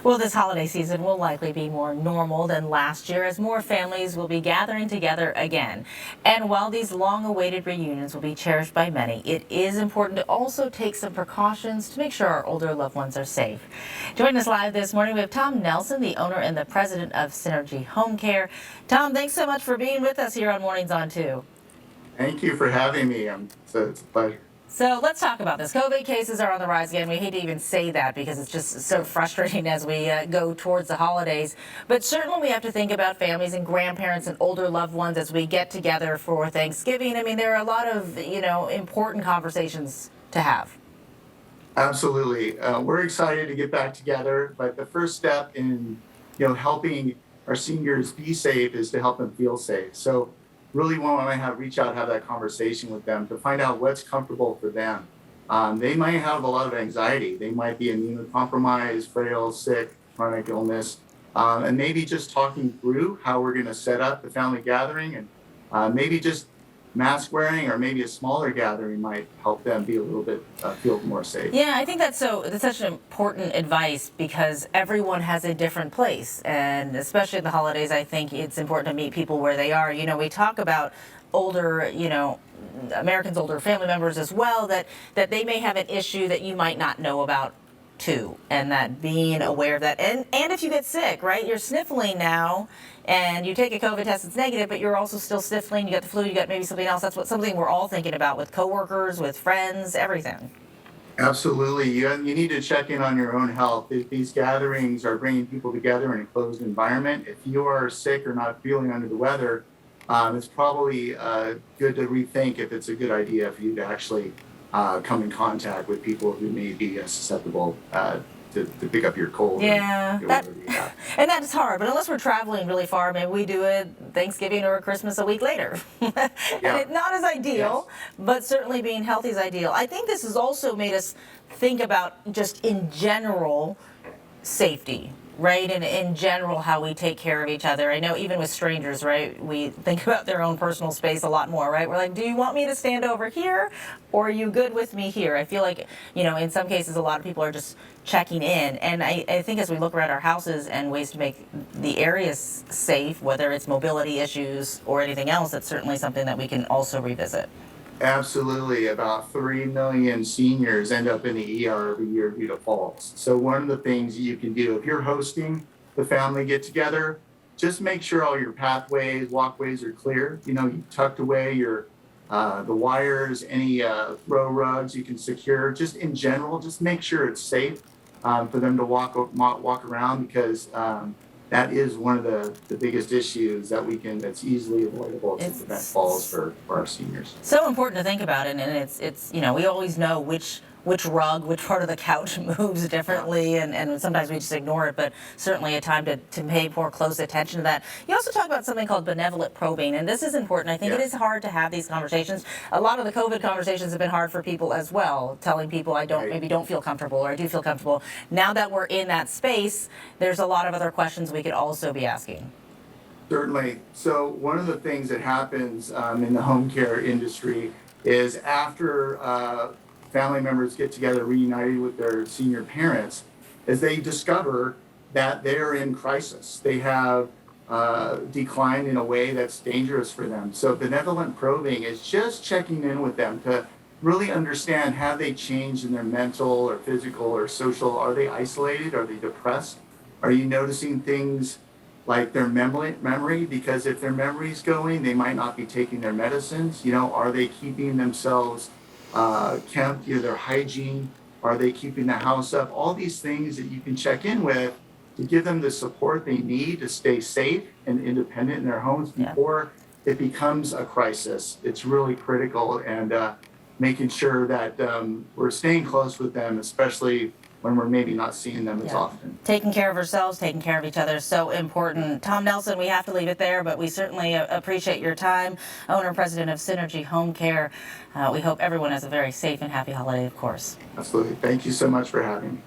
Well, this holiday season will likely be more normal than last year as more families will be gathering together again. And while these long-awaited reunions will be cherished by many, it is important to also take some precautions to make sure our older loved ones are safe. Joining us live this morning, we have Tom Nelson, the owner and the president of Synergy HomeCare. Tom, thanks so much for being with us here on Mornings on 2. Thank you for having me. It's a pleasure. So let's talk about this. COVID cases are on the rise again. We hate to even say that because it's just so frustrating as we go towards the holidays. But certainly we have to think about families and grandparents and older loved ones as we get together for Thanksgiving. I mean, there are a lot of, important conversations to have. Absolutely. We're excited to get back together, but the first step in, helping our seniors be safe is to help them feel safe. So really want to reach out, have that conversation with them to find out what's comfortable for them. They might have a lot of anxiety. They might be immunocompromised, frail, sick, chronic illness, and maybe just talking through how we're going to set up the family gathering, and maybe just mask wearing or maybe a smaller gathering might help them be a little bit feel more safe. Yeah, I think that's such an important advice because everyone has a different place, and especially at the holidays, I think it's important to meet people where they are. We talk about older, Americans, older family members as well, that they may have an issue that you might not know about too, and that being aware of that, and if you get sick, right, you're sniffling now and you take a COVID test, it's negative, but you're also still sniffling, you got the flu, you got maybe something else. That's something we're all thinking about with coworkers, with friends, everything. Absolutely. You need to check in on your own health. These gatherings are bringing people together in a closed environment. If you are sick or not feeling under the weather, it's probably good to rethink if it's a good idea for you to actually come in contact with people who may be susceptible to pick up your cold. Yeah, and that is hard. But unless we're traveling really far, maybe we do it Thanksgiving or Christmas a week later. Yeah. And it's not as ideal, yes, but certainly being healthy is ideal. I think this has also made us think about just in general safety. Right, and in general, how we take care of each other. I know even with strangers, right, we think about their own personal space a lot more, right? We're like, do you want me to stand over here, or are you good with me here? I feel like, in some cases, a lot of people are just checking in. And I think as we look around our houses and ways to make the areas safe, whether it's mobility issues or anything else, that's certainly something that we can also revisit. Absolutely. About 3 million seniors end up in the ER every year due to falls. So one of the things you can do if you're hosting the family get together, just make sure all your pathways, walkways are clear. You tucked away your the wires, any throw rugs you can secure. Just in general, just make sure it's safe for them to walk around, because that is one of the biggest issues that's easily avoidable to prevent falls for our seniors. So important to think about it, and it's we always know which rug, which part of the couch moves differently, and sometimes we just ignore it, but certainly a time to pay more close attention to that. You also talk about something called benevolent probing, and this is important. I think It is hard to have these conversations. A lot of the COVID conversations have been hard for people as well, telling people maybe don't feel comfortable, or I do feel comfortable. Now that we're in that space, there's a lot of other questions we could also be asking. Certainly. So one of the things that happens in the home care industry is after family members get together, reunited with their senior parents, as they discover that they're in crisis. They have declined in a way that's dangerous for them. So benevolent probing is just checking in with them to really understand, have they changed in their mental or physical or social? Are they isolated? Are they depressed? Are you noticing things like their memory? Because if their memory's going, they might not be taking their medicines. Are they keeping themselves kept, their hygiene? Are they keeping the house up? All these things that you can check in with to give them the support they need to stay safe and independent in their homes before it becomes a crisis. It's really critical, and making sure that we're staying close with them, especially when we're maybe not seeing them as often. Taking care of ourselves, taking care of each other is so important. Tom Nelson, we have to leave it there, but we certainly appreciate your time. Owner and president of Synergy HomeCare. We hope everyone has a very safe and happy holiday, of course. Absolutely. Thank you so much for having me.